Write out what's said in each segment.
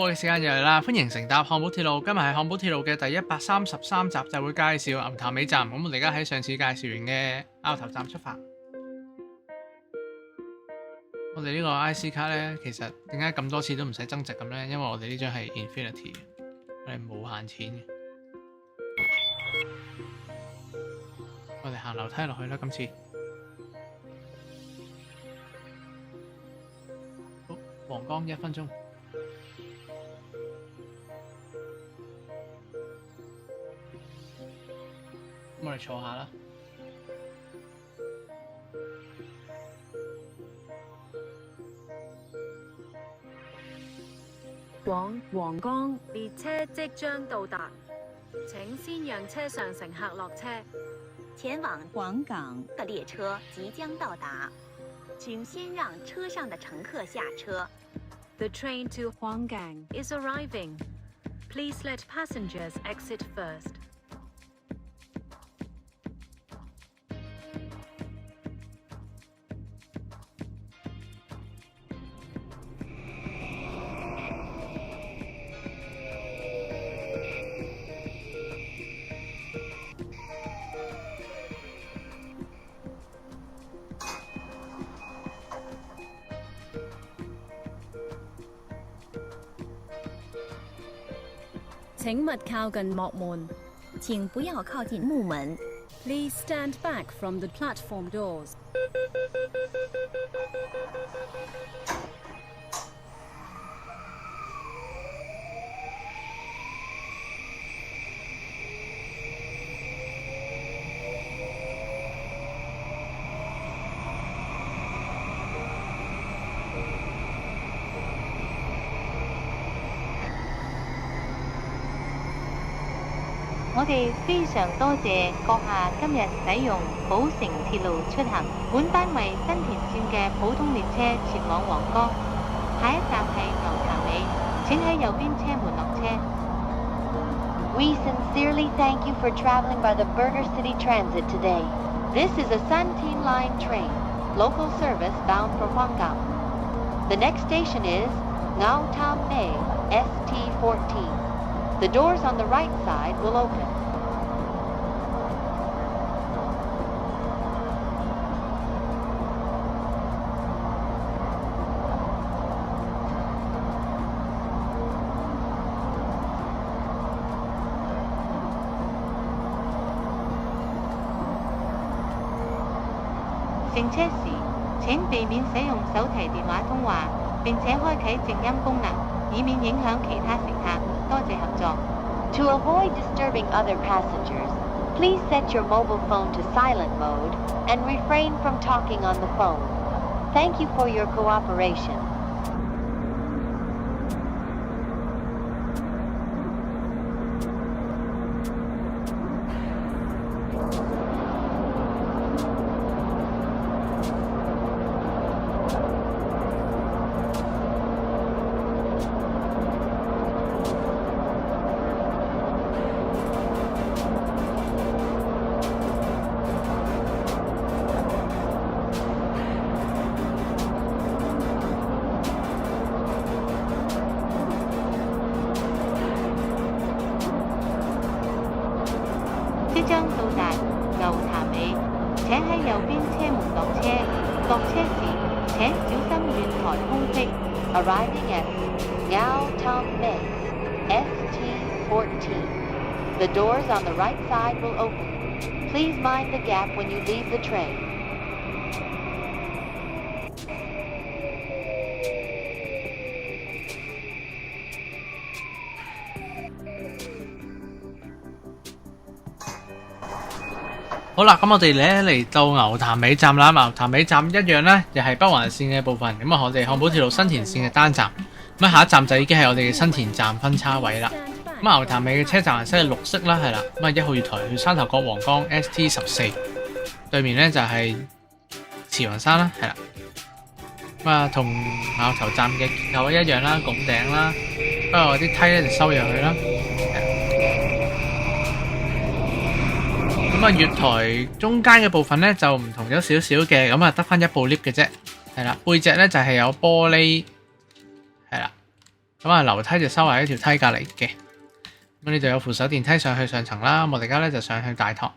嘅時間又嚟啦，歡迎乘搭漢堡鐵路。今日係漢堡鐵路嘅第133集，就會介紹牛潭尾站。咁我哋而家喺上次介紹完嘅牛頭站出發。我哋呢個 IC 卡呢，其實點解咁多次都唔使增值咁呢？因為我哋呢張係 Infinity 嘅，我哋冇限錢嘅。我哋行樓梯落去啦，今次。好，黃江1分鐘。咁我哋坐下啦。往黃江列車即將到達，請先讓車上乘客落車。前往黃港的列車即將到達，請先讓車上的乘客下車。 The train to Huanggang is arriving. Please let passengers exit first. 請勿靠近幕門。請不要靠近木門。 Please stand back from the platform doors. 我哋非常多謝閣下今日使用寶城鐵路出行。本班為新田線嘅普通列車前往黃江，下一站係牛潭尾，請喺右邊車門落車。We sincerely thank you for traveling by the Burger City Transit today. This is a Santin Line train, local service bound for Huanggang. The next station is Ngao Tam Mei, ST14. The doors on the right side will open. 乘車時，請避免使用手提電話通話，並且開啟靜音功能，以免影響其他乘客。多謝合作。To avoid disturbing other passengers, please set your mobile phone to silent mode and refrain from talking on the phone. Thank you for your cooperation. 即將到達牛潭尾，請喺右邊車門落車。落車時請小心月台空隙。Arriving at Ngao Tam Mei, ST14. The doors on the right side will open. Please mind the gap when you leave the train. 好啦，咁我哋咧嚟到牛潭尾站啦。牛潭尾站一樣咧，又係北環線嘅部分。咁啊，我哋漢堡鐵路新田線嘅單站。咁啊，下一站就已經係我哋嘅新田站分叉位啦。咁啊，牛潭尾嘅車站顏色係綠色啦，係啦。咁啊，1號月台去山頭角皇崗 ST14，對面咧就係慈雲山啦，係啦。咁啊，同牛頭站嘅結構一樣啦，拱頂啦。不過我啲梯咧就收入去啦。咁啊，月台中間嘅部分咧就唔同咗少少嘅，咁啊得翻一部 lift 嘅啫，係啦，背脊咧就係有玻璃，係啦，咁啊樓梯就收喺一條梯隔離嘅。咁呢度有扶手電梯上去上層啦。我哋而家咧就上去大堂。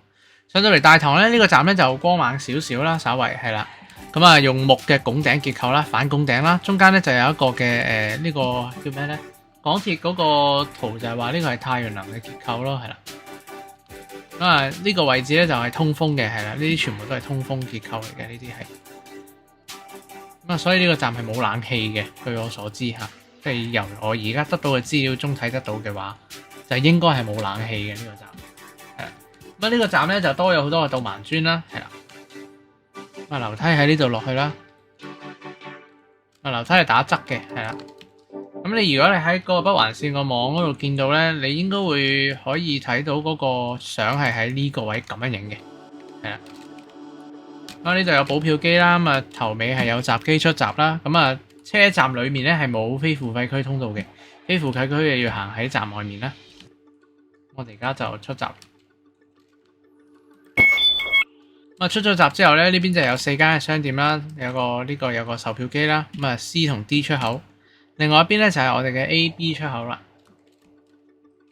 上到嚟大堂咧，呢個站咧就光猛少少啦，稍為係啦。咁啊用木嘅拱頂結構啦，反拱頂啦，中間咧就有一個嘅呢個叫咩咧？港鐵嗰個圖就係話呢個係太陽能嘅結構咯，係啦。咁啊呢個位置咧就係通風嘅，係啦，呢啲全部都係通風結構嚟嘅，呢啲係。咁啊所以呢個站係冇冷氣嘅，據我所知嚇，即係由我而家得到嘅資料中睇得到嘅話，就應該係冇冷氣嘅呢個站。係啦，咁啊呢個站咧就多咗好多嘅導盲磚啦，係啦。咁啊樓梯喺呢度落去啦，啊樓梯係打側嘅，係啦。咁你如果你喺嗰個北環線個網嗰度見到咧，你應該會可以睇到嗰個相係喺呢個位咁樣影嘅，係啦。咁呢度有補票機啦，咁啊頭尾係有閘機出閘啦。咁啊車站裡面咧係冇非付費區通道嘅，非付費區嘅要行喺站外面啦。我哋而家就出閘。咁啊出咗閘之後咧，呢邊就有4間嘅商店啦，有個售票機啦，咁啊 C 同 D 出口。另外一邊咧就係我哋嘅 A、B 出口啦，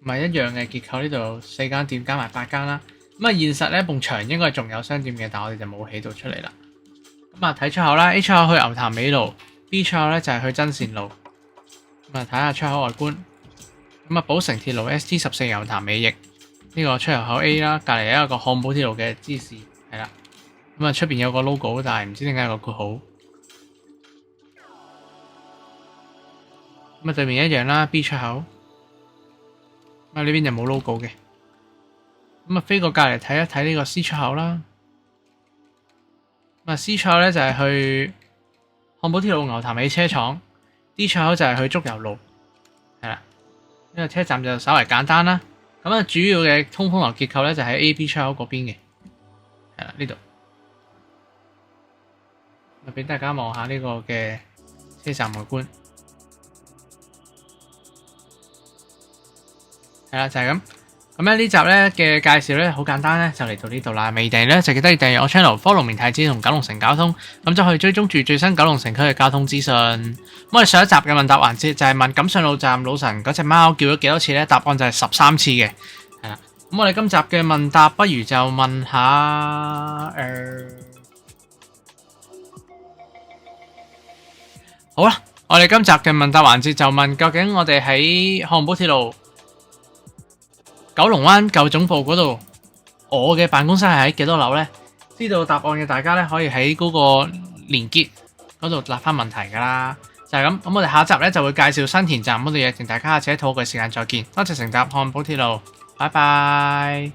唔係一樣嘅結構，呢度4間店加埋8間啦。咁啊現實咧埲牆應該仲有商店嘅，但係我哋就冇起到出嚟啦。咁啊睇出口啦，A 出口去牛潭尾路， B 出口咧就係去真善路。咁啊睇下出口外觀。咁啊寶成鐵路 ST14 牛潭尾翼呢個出入口 A 啦，隔離有一個漢寶鐵路嘅支線係啦。咁啊出邊有個 logo， 但係唔知點解有個括號。咁啊對面一樣啦 ，B 出口。咁啊呢邊就冇 logo 嘅。咁啊飛過隔離睇一睇呢個 C 出口啦。咁啊 C 出口咧就係去漢寶鐵路牛潭尾車廠 ，D 出口就係去竹油路，係啦。呢個車站就稍為簡單啦。咁啊主要嘅通風樓結構咧就喺 A、B 出口嗰邊嘅，係啦呢度。啊俾大家望下呢個嘅車站外觀。係啦，就係咁。咁咧呢集咧嘅介紹咧好簡單咧，就嚟到呢度啦。未訂咧就記得要訂閱我 channel，follow 明太子同九龍城交通，咁就可以追蹤住最新九龍城區嘅交通資訊。咁我哋上一集嘅問答環節就係問錦上路站老陳嗰隻貓叫咗幾多次咧？答案就係13次嘅。係啦，咁我哋今集嘅問答不如就問下好啦，我哋今集嘅問答環節就問究竟我哋喺漢寶鐵路九龍灣舊總部嗰度，我嘅辦公室係喺幾多樓呢？知道答案嘅大家咧，可以喺嗰個連結嗰度答翻問題噶啦，就係咁。咁我哋下一集咧就會介紹新田站嗰度嘢，同大家下次喺討論嘅時間再見。多謝乘搭漢寶鐵路，拜拜。